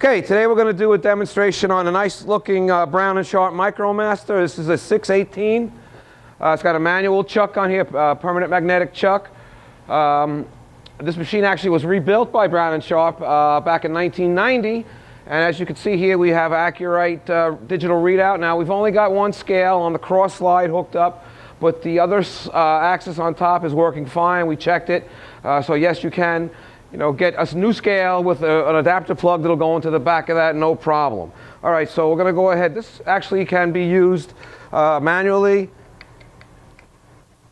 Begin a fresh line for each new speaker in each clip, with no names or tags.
Okay, today we're going to do a demonstration on a nice looking Brown & Sharpe MICROMASTER. This is a 618. It's got a manual chuck on here, permanent magnetic chuck. This machine actually was rebuilt by Brown & Sharpe back in 1990. And as you can see here, we have accurate digital readout. Now we've only got one scale on the cross slide hooked up, but the other axis on top is working fine. We checked it. So yes, you can get a new scale with an adapter plug that'll go into the back of that, no problem. All right, so we're going to go ahead. This actually can be used manually.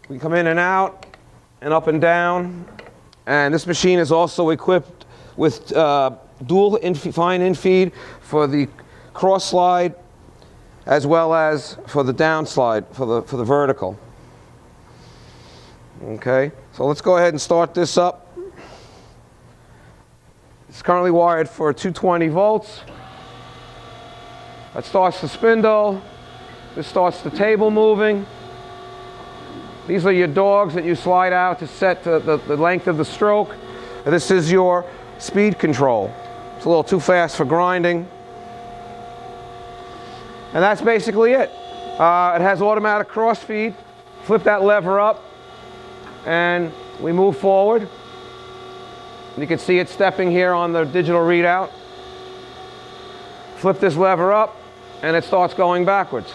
We come in and out and up and down. And this machine is also equipped with dual fine infeed for the cross slide as well as for the down slide, for the vertical. Okay, so let's go ahead and start this up. It's currently wired for 220 volts. That starts the spindle. This starts the table moving. These are your dogs that you slide out to set the length of the stroke. And this is your speed control. It's a little too fast for grinding. And that's basically it. It has automatic cross feed. Flip that lever up and we move forward. You can see it stepping here on the digital readout. Flip this lever up and it starts going backwards.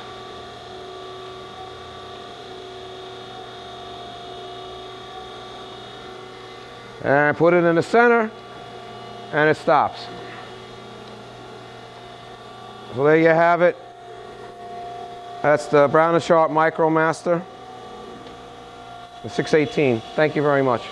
And put it in the center and it stops. So there you have it. That's the Brown & Sharpe MICROMASTER, the 618. Thank you very much.